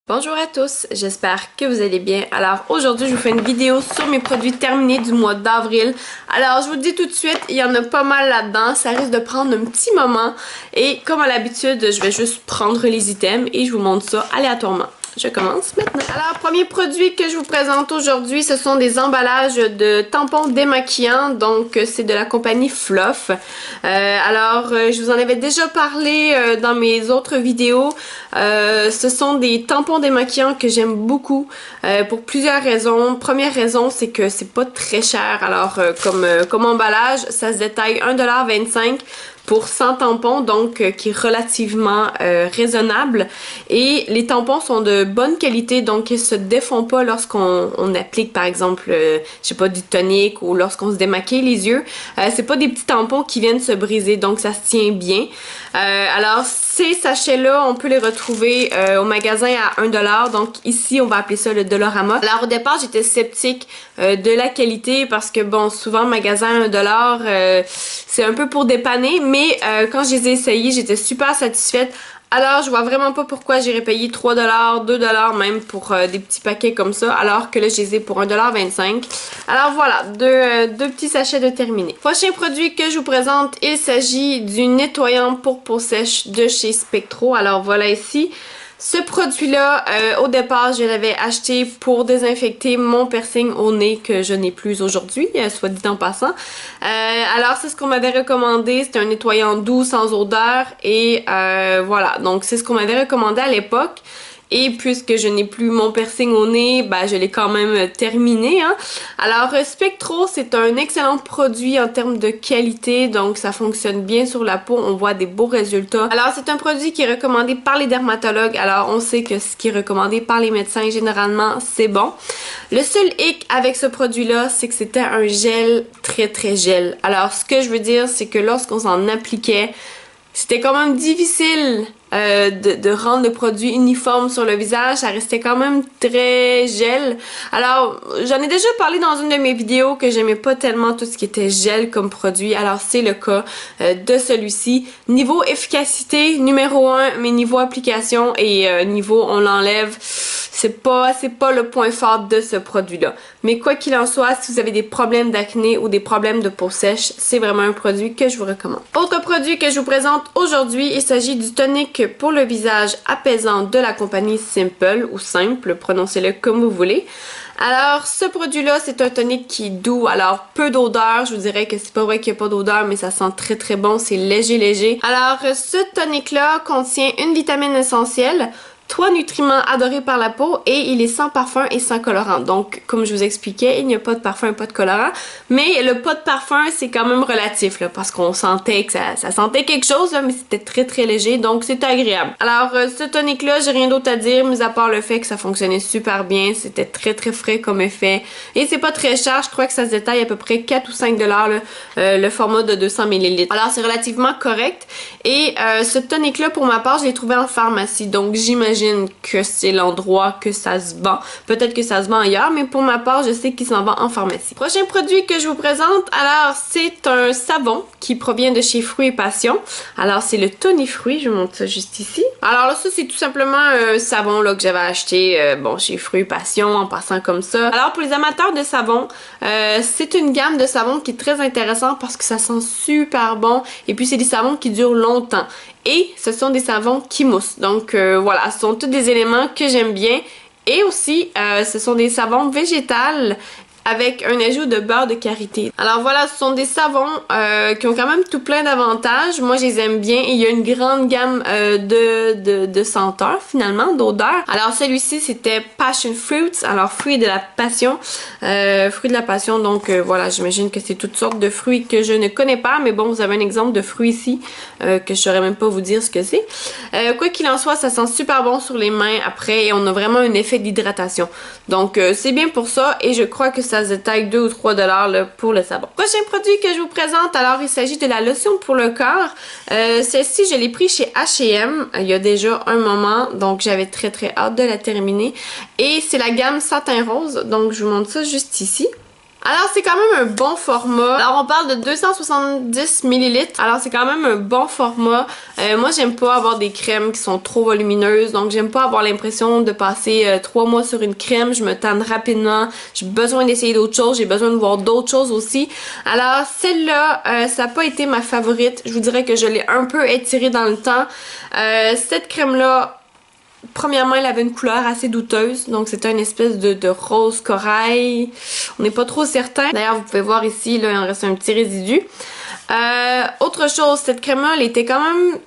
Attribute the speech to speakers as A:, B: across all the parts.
A: Bonjour à tous, j'espère que vous allez bien. Alors aujourd'hui je vous fais une vidéo sur mes produits terminés du mois d'avril. Alors je vous le dis tout de suite, il y en a pas mal là-dedans, ça risque de prendre un petit moment. Et comme à l'habitude, je vais juste prendre les items et je vous montre ça aléatoirement. Je commence maintenant. Alors, premier produit que je vous présente aujourd'hui, ce sont des emballages de tampons démaquillants. Donc, c'est de la compagnie Fluff. Je vous en avais déjà parlé dans mes autres vidéos. Ce sont des tampons démaquillants que j'aime beaucoup pour plusieurs raisons. Première raison, c'est que c'est pas très cher. Alors, comme emballage, ça se détaille 1,25$ pour 100 tampons, donc qui est relativement raisonnable. Et les tampons sont de bonne qualité, donc ils se défont pas lorsqu'on applique par exemple, je sais pas, du tonique ou lorsqu'on se démaquille les yeux. C'est pas des petits tampons qui viennent se briser, donc ça se tient bien. Alors ces sachets-là, on peut les retrouver au magasin à 1$, donc ici on va appeler ça le Dollarama. Alors au départ j'étais sceptique de la qualité parce que bon, souvent magasin à 1$, c'est un peu pour dépanner, mais quand je les ai essayés, j'étais super satisfaite. Alors, je vois vraiment pas pourquoi j'irais payer 3$, 2$ même pour des petits paquets comme ça, alors que là, je les ai pour 1,25$. Alors voilà, deux petits sachets de terminés. Prochain produit que je vous présente, il s'agit du nettoyant pour peau sèche de chez Spectro. Alors voilà ici. Ce produit-là, au départ, je l'avais acheté pour désinfecter mon piercing au nez que je n'ai plus aujourd'hui, soit dit en passant. Alors, c'est ce qu'on m'avait recommandé. C'était un nettoyant doux, sans odeur. Et voilà, donc c'est ce qu'on m'avait recommandé à l'époque. Et puisque je n'ai plus mon piercing au nez, ben je l'ai quand même terminé, hein. Alors Spectro, c'est un excellent produit en termes de qualité, donc ça fonctionne bien sur la peau, on voit des beaux résultats. Alors c'est un produit qui est recommandé par les dermatologues, alors on sait que ce qui est recommandé par les médecins généralement, c'est bon. Le seul hic avec ce produit-là, c'est que c'était un gel très gel. Alors ce que je veux dire, c'est que lorsqu'on s'en appliquait, c'était quand même difficile de rendre le produit uniforme sur le visage, ça restait quand même très gel. Alors, j'en ai déjà parlé dans une de mes vidéos que j'aimais pas tellement tout ce qui était gel comme produit, alors c'est le cas de celui-ci. Niveau efficacité, numéro 1, mais niveau application et niveau on l'enlève, c'est pas le point fort de ce produit-là. Mais quoi qu'il en soit, si vous avez des problèmes d'acné ou des problèmes de peau sèche, c'est vraiment un produit que je vous recommande. Autre produit que je vous présente aujourd'hui, il s'agit du tonique pour le visage apaisant de la compagnie Simple ou Simple, prononcez-le comme vous voulez. Alors, ce produit-là, c'est un tonique qui est doux, alors peu d'odeur, je vous dirais que c'est pas vrai qu'il n'y a pas d'odeur, mais ça sent très bon, c'est léger. Alors, ce tonique-là contient une vitamine essentielle, 3 nutriments adorés par la peau et il est sans parfum et sans colorant. Donc, comme je vous expliquais, il n'y a pas de parfum et pas de colorant. Mais le pas de parfum, c'est quand même relatif, là, parce qu'on sentait que ça sentait quelque chose, là, mais c'était très léger, donc c'était agréable. Alors, ce tonique-là, j'ai rien d'autre à dire, mis à part le fait que ça fonctionnait super bien. C'était très frais comme effet. Et c'est pas très cher, je crois que ça se détaille à peu près 4 ou 5$, là, le format de 200ml. Alors, c'est relativement correct. Et ce tonique-là, pour ma part, je l'ai trouvé en pharmacie, donc j'imagine que c'est l'endroit que ça se vend. Peut-être que ça se vend ailleurs, mais pour ma part, je sais qu'il s'en vend en pharmacie. Prochain produit que je vous présente, alors c'est un savon qui provient de chez Fruits et Passion. Alors c'est le Toni-Fruits, je vous montre ça juste ici. Alors là, ça c'est tout simplement un savon là que j'avais acheté bon, chez Fruits et Passion en passant comme ça. Alors pour les amateurs de savon, c'est une gamme de savons qui est très intéressante parce que ça sent super bon et puis c'est des savons qui durent longtemps. Et ce sont des savons qui moussent. Donc voilà, ce sont tous des éléments que j'aime bien. Et aussi, ce sont des savons végétales avec un ajout de beurre de karité. Alors voilà, ce sont des savons qui ont quand même tout plein d'avantages. Moi, je les aime bien et il y a une grande gamme de senteurs finalement, d'odeurs. Alors celui-ci, c'était Passion Fruits, alors fruits de la passion. Fruits de la passion, donc voilà, j'imagine que c'est toutes sortes de fruits que je ne connais pas, mais bon, vous avez un exemple de fruit ici que je saurais même pas vous dire ce que c'est. Quoi qu'il en soit, ça sent super bon sur les mains après et on a vraiment un effet d'hydratation. Donc c'est bien pour ça et je crois que ça se détaille 2 ou 3$ là, pour le savon. Prochain produit que je vous présente, alors il s'agit de la lotion pour le corps. Celle-ci, je l'ai pris chez H&M il y a déjà un moment, donc j'avais très hâte de la terminer. Et c'est la gamme Satin Rose, donc je vous montre ça juste ici. Alors c'est quand même un bon format. Alors on parle de 270 ml. Alors c'est quand même un bon format. Moi j'aime pas avoir des crèmes qui sont trop volumineuses. Donc j'aime pas avoir l'impression de passer 3 mois sur une crème. Je me tanne rapidement. J'ai besoin d'essayer d'autres choses. J'ai besoin de voir d'autres choses aussi. Alors celle-là, ça n'a pas été ma favorite. Je vous dirais que je l'ai un peu étirée dans le temps. Cette crème-là, premièrement, elle avait une couleur assez douteuse, donc c'était une espèce de rose corail. On n'est pas trop certain. D'ailleurs, vous pouvez voir ici, là, il en reste un petit résidu. Autre chose, cette crème-là, elle était quand même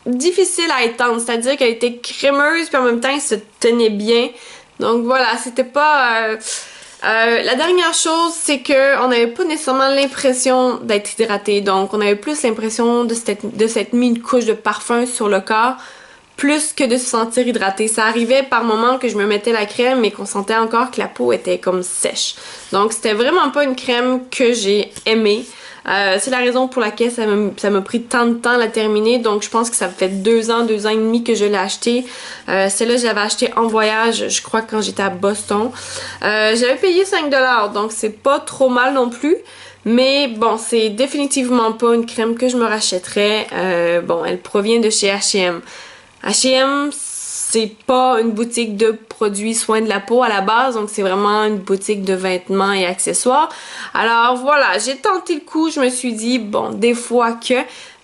A: difficile à étendre, c'est-à-dire qu'elle était crémeuse, puis en même temps, elle se tenait bien. Donc voilà, c'était pas... la dernière chose, c'est que on n'avait pas nécessairement l'impression d'être hydraté, donc on avait plus l'impression de s'être mis une couche de parfum sur le corps, plus que de se sentir hydraté. Ça arrivait par moments que je me mettais la crème mais qu'on sentait encore que la peau était comme sèche. Donc c'était vraiment pas une crème que j'ai aimée. C'est la raison pour laquelle ça m'a pris tant de temps à la terminer. Donc je pense que ça fait 2 ans et demi que je l'ai acheté. Celle-là je l'avais acheté en voyage, je crois quand j'étais à Boston. J'avais payé 5$, donc c'est pas trop mal non plus. Mais bon, c'est définitivement pas une crème que je me rachèterais. Bon, elle provient de chez H&M. H&M, c'est pas une boutique de produits soins de la peau à la base, donc c'est vraiment une boutique de vêtements et accessoires. Alors voilà, j'ai tenté le coup, je me suis dit, bon, des fois que,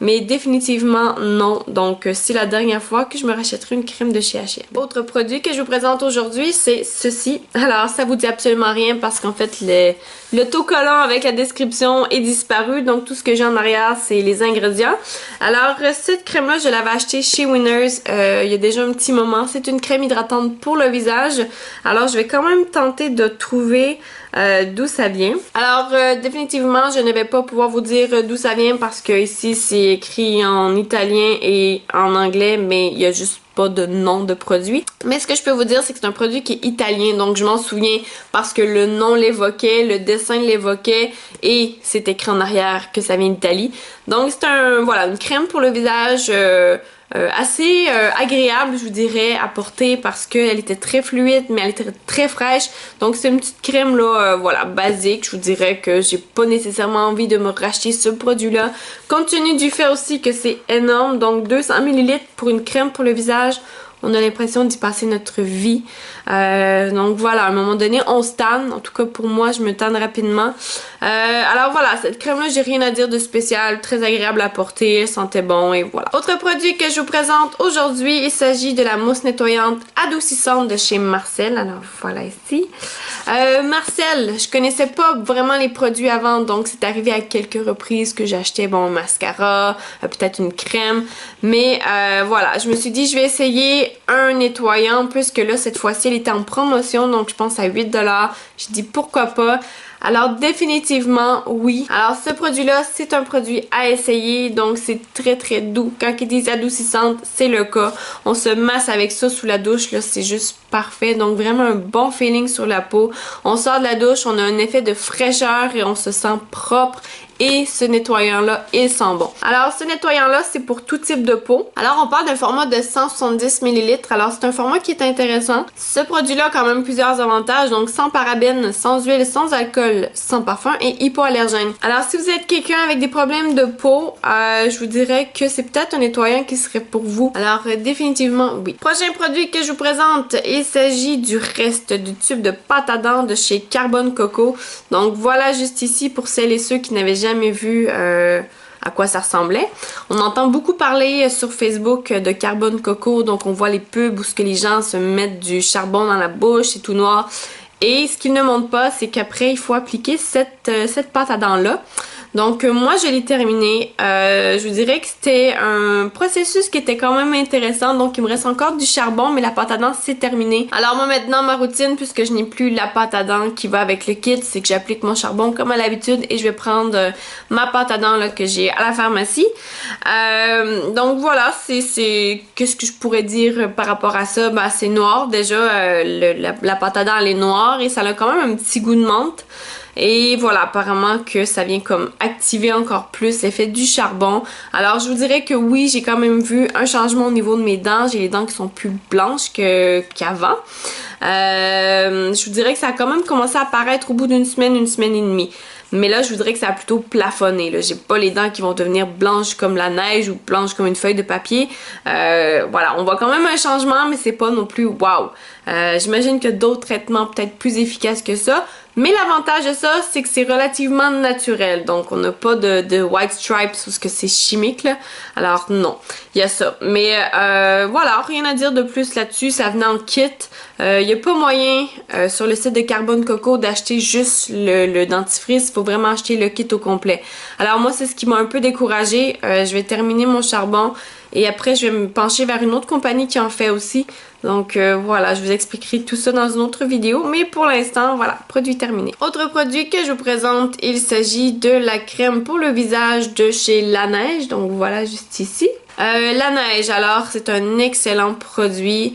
A: mais définitivement non. Donc c'est la dernière fois que je me rachèterai une crème de chez H&M. Autre produit que je vous présente aujourd'hui, c'est ceci. Alors ça vous dit absolument rien parce qu'en fait l'autocollant avec la description est disparu. Donc tout ce que j'ai en arrière, c'est les ingrédients. Alors cette crème-là, je l'avais achetée chez Winners il y a déjà un petit moment. C'est une crème hydratante pour le visage. Alors je vais quand même tenter de trouver d'où ça vient. Alors définitivement je ne vais pas pouvoir vous dire d'où ça vient parce que ici c'est écrit en italien et en anglais, mais il y a juste pas de nom de produit. Mais ce que je peux vous dire, c'est que c'est un produit qui est italien, donc je m'en souviens parce que le nom l'évoquait, le dessin l'évoquait et c'est écrit en arrière que ça vient d'Italie. Donc c'est voilà, une crème pour le visage assez agréable, je vous dirais, à porter parce qu'elle était très fluide, mais elle était très fraîche. Donc c'est une petite crème là, voilà, basique. Je vous dirais que j'ai pas nécessairement envie de me racheter ce produit-là. Compte tenu du fait aussi que c'est énorme, donc 200 ml pour une crème pour le visage. On a l'impression d'y passer notre vie. Donc voilà, à un moment donné, on se tanne. En tout cas, pour moi, je me tanne rapidement. Alors voilà, cette crème-là, j'ai rien à dire de spécial. Très agréable à porter, elle sentait bon et voilà. Autre produit que je vous présente aujourd'hui, il s'agit de la mousse nettoyante adoucissante de chez Marcel. Alors voilà ici. Marcel, je connaissais pas vraiment les produits avant, donc c'est arrivé à quelques reprises que j'achetais, bon, un mascara, peut-être une crème. Mais voilà, je me suis dit, je vais essayer un nettoyant puisque là cette fois-ci elle était en promotion, donc je pense à 8$. Je dis pourquoi pas. Alors définitivement oui. Alors ce produit là c'est un produit à essayer, donc c'est très doux. Quand ils disent adoucissante, c'est le cas. On se masse avec ça sous la douche là, c'est juste parfait. Donc vraiment un bon feeling sur la peau. On sort de la douche, on a un effet de fraîcheur et on se sent propre. Et ce nettoyant-là, il sent bon. Alors, ce nettoyant-là, c'est pour tout type de peau. Alors, on parle d'un format de 170 ml. Alors, c'est un format qui est intéressant. Ce produit-là a quand même plusieurs avantages. Donc, sans parabènes, sans huile, sans alcool, sans parfum et hypoallergène. Alors, si vous êtes quelqu'un avec des problèmes de peau, je vous dirais que c'est peut-être un nettoyant qui serait pour vous. Alors, définitivement, oui. Prochain produit que je vous présente, il s'agit du reste du tube de pâte à dents de chez Carbon Coco. Donc, voilà juste ici pour celles et ceux qui n'avaient jamais vu à quoi ça ressemblait. On entend beaucoup parler sur Facebook de Carbon Coco, donc on voit les pubs où ce que les gens se mettent du charbon dans la bouche, c'est tout noir. Et ce qu'ils ne montrent pas, c'est qu'après il faut appliquer cette pâte à dents là. Donc moi je l'ai terminé. Je vous dirais que c'était un processus qui était quand même intéressant. Donc il me reste encore du charbon, mais la pâte à dents c'est terminé. Alors moi maintenant ma routine, puisque je n'ai plus la pâte à dents qui va avec le kit, c'est que j'applique mon charbon comme à l'habitude et je vais prendre ma pâte à dents là, que j'ai à la pharmacie. Donc voilà, c'est qu'est-ce que je pourrais dire par rapport à ça? Ben, c'est noir déjà, la pâte à dents elle est noire et ça a quand même un petit goût de menthe. Et voilà, apparemment que ça vient comme activer encore plus l'effet du charbon. Alors je vous dirais que oui, j'ai quand même vu un changement au niveau de mes dents. J'ai les dents qui sont plus blanches qu'avant. Je vous dirais que ça a quand même commencé à apparaître au bout d'une semaine et demie. Mais là, je voudrais que ça a plutôt plafonné. J'ai pas les dents qui vont devenir blanches comme la neige ou blanches comme une feuille de papier. Voilà, on voit quand même un changement, mais c'est pas non plus wow. J'imagine que d'autres traitements peut-être plus efficaces que ça. Mais l'avantage de ça, c'est que c'est relativement naturel. Donc, on n'a pas de white stripes ou ce que c'est chimique, là. Alors, non, il y a ça. Mais voilà, rien à dire de plus là-dessus. Ça venait en kit. Il n'y a pas moyen sur le site de Carbone Coco d'acheter juste le dentifrice. Il faut vraiment acheter le kit au complet. Alors, moi, c'est ce qui m'a un peu découragée. Je vais terminer mon charbon. Et après, je vais me pencher vers une autre compagnie qui en fait aussi. Donc voilà, je vous expliquerai tout ça dans une autre vidéo. Mais pour l'instant, voilà, produit terminé. Autre produit que je vous présente, il s'agit de la crème pour le visage de chez Laneige. Donc voilà, juste ici. Laneige, alors c'est un excellent produit.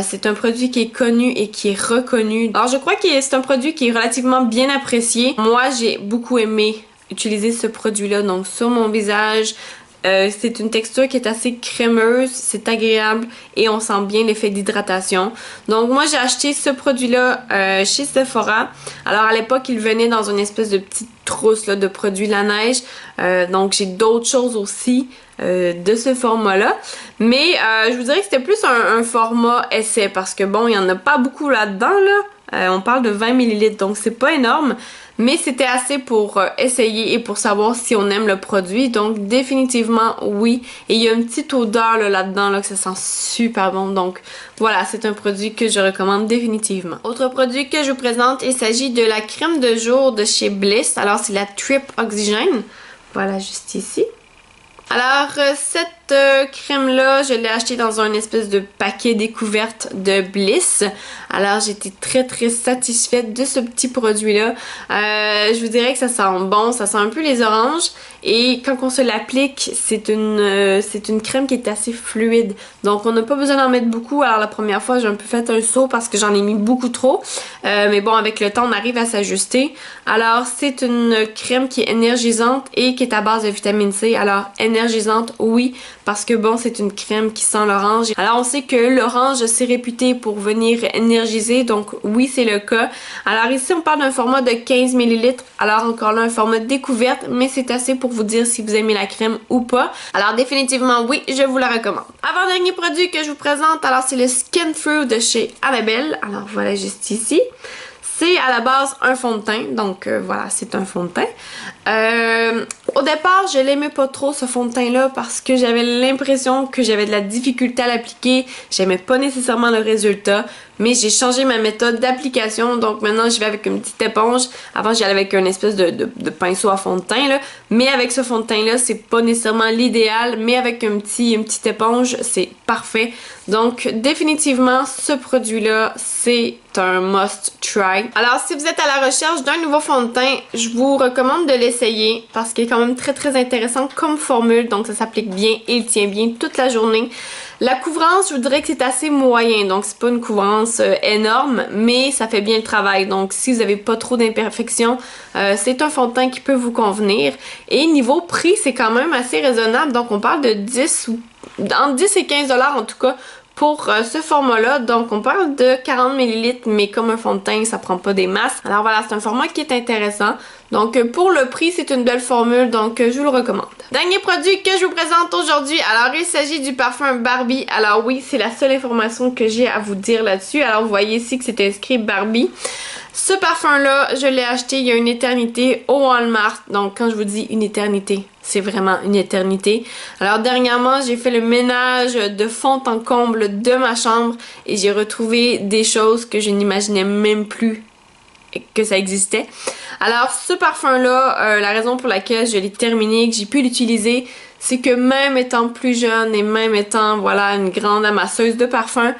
A: C'est un produit qui est connu et qui est reconnu. Alors je crois que c'est un produit qui est relativement bien apprécié. Moi, j'ai beaucoup aimé utiliser ce produit-là, donc sur mon visage. C'est une texture qui est assez crémeuse, c'est agréable et on sent bien l'effet d'hydratation. Donc moi j'ai acheté ce produit-là chez Sephora. Alors à l'époque il venait dans une espèce de petite trousse là, de produits Laneige. Donc j'ai d'autres choses aussi de ce format-là. Mais je vous dirais que c'était plus un format essai parce que bon, il n'y en a pas beaucoup là-dedans là. On parle de 20 ml, donc c'est pas énorme. Mais c'était assez pour essayer et pour savoir si on aime le produit. Donc définitivement oui. Et il y a une petite odeur là-dedans là, que ça sent super bon. Donc voilà, c'est un produit que je recommande définitivement. Autre produit que je vous présente, il s'agit de la crème de jour de chez Bliss. Alors c'est la Trip Oxygène. Voilà, juste ici. Alors, cette crème-là, je l'ai achetée dans un espèce de paquet découverte de Bliss. Alors, j'étais très satisfaite de ce petit produit-là. Je vous dirais que ça sent bon, ça sent un peu les oranges. Et quand on se l'applique, c'est une crème qui est assez fluide. Donc, on n'a pas besoin d'en mettre beaucoup. Alors, la première fois, j'ai un peu fait un saut parce que j'en ai mis beaucoup trop. Mais bon, avec le temps, on arrive à s'ajuster. Alors, c'est une crème qui est énergisante et qui est à base de vitamine C. Alors, énergisante, oui, parce que bon, c'est une crème qui sent l'orange. Alors, on sait que l'orange, c'est réputé pour venir énergiser, donc oui, c'est le cas. Alors ici, on parle d'un format de 15 ml. Alors encore là, un format découverte, mais c'est assez pour vous dire si vous aimez la crème ou pas. Alors définitivement, oui, je vous la recommande. Avant-dernier produit que je vous présente, alors c'est le Skin Through de chez Annabelle. Alors voilà, juste ici. C'est à la base un fond de teint, donc voilà, c'est un fond de teint. Au départ, je l'aimais pas trop ce fond de teint là parce que j'avais l'impression que j'avais de la difficulté à l'appliquer. J'aimais pas nécessairement le résultat, mais j'ai changé ma méthode d'application, donc maintenant j'y vais avec une petite éponge. Avant j'y allais avec une espèce de pinceau à fond de teint là, mais avec ce fond de teint là, c'est pas nécessairement l'idéal, mais avec une petite éponge, c'est parfait. Donc définitivement, ce produit là, c'est un must try. Alors si vous êtes à la recherche d'un nouveau fond de teint, je vous recommande de l'essayer parce qu'il est quand même très intéressant comme formule, donc ça s'applique bien et il tient bien toute la journée. La couvrance, je vous dirais que c'est assez moyen, donc c'est pas une couvrance énorme, mais ça fait bien le travail. Donc si vous n'avez pas trop d'imperfections, c'est un fond de teint qui peut vous convenir. Et niveau prix, c'est quand même assez raisonnable, donc on parle de 10 ou entre 10 et 15 $ en tout cas pour ce format-là. Donc on parle de 40 ml, mais comme un fond de teint, ça prend pas des masses. Alors voilà, c'est un format qui est intéressant. Donc pour le prix, c'est une belle formule, donc je vous le recommande. Dernier produit que je vous présente aujourd'hui, alors il s'agit du parfum Barbie. Alors oui, c'est la seule information que j'ai à vous dire là-dessus. Alors vous voyez ici que c'est inscrit Barbie. Ce parfum-là, je l'ai acheté il y a une éternité au Walmart. Donc quand je vous dis une éternité, c'est vraiment une éternité. Alors dernièrement, j'ai fait le ménage de fond en comble de ma chambre et j'ai retrouvé des choses que je n'imaginais même plus que ça existait. Alors ce parfum-là, la raison pour laquelle je l'ai terminé, que j'ai pu l'utiliser, c'est que même étant plus jeune et même étant voilà une grande amasseuse de parfums,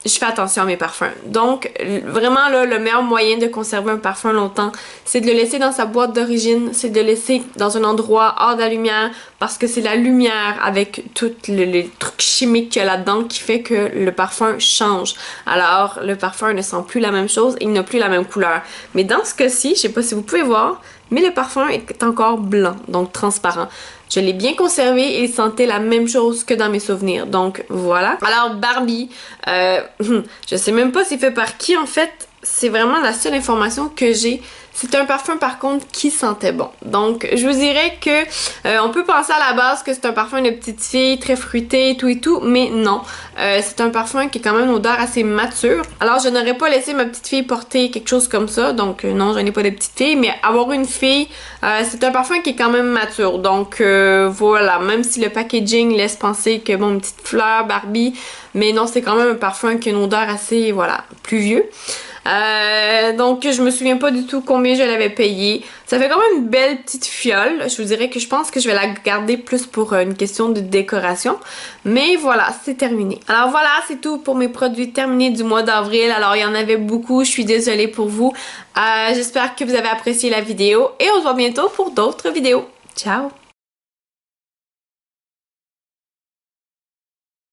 A: je fais attention à mes parfums. Donc, vraiment, là, le meilleur moyen de conserver un parfum longtemps, c'est de le laisser dans sa boîte d'origine, c'est de le laisser dans un endroit hors de la lumière, parce que c'est la lumière avec tous les trucs chimiques qu'il y a là-dedans qui fait que le parfum change. Alors, le parfum ne sent plus la même chose et il n'a plus la même couleur. Mais dans ce cas-ci, je sais pas si vous pouvez voir, mais le parfum est encore blanc, donc transparent. Je l'ai bien conservé et il sentait la même chose que dans mes souvenirs. Donc voilà. Alors Barbie, je sais même pas c'est fait par qui en fait. C'est vraiment la seule information que j'ai. C'est un parfum par contre qui sentait bon. Donc je vous dirais que on peut penser à la base que c'est un parfum de petite fille, très fruité, tout et tout, mais non. C'est un parfum qui est quand même une odeur assez mature. Alors je n'aurais pas laissé ma petite fille porter quelque chose comme ça, donc non, je n'ai pas de petite fille, mais avoir une fille, c'est un parfum qui est quand même mature. Donc voilà, même si le packaging laisse penser que bon, une petite fleur Barbie, mais non, c'est quand même un parfum qui a une odeur assez, voilà, plus vieux. Donc je me souviens pas du tout combien je l'avais payé. Ça fait quand même une belle petite fiole. Je vous dirais que je pense que je vais la garder plus pour une question de décoration. Mais voilà, c'est terminé. Alors voilà, c'est tout pour mes produits terminés du mois d'avril. Alors il y en avait beaucoup, je suis désolée pour vous. J'espère que vous avez apprécié la vidéo et on se voit bientôt pour d'autres vidéos. Ciao!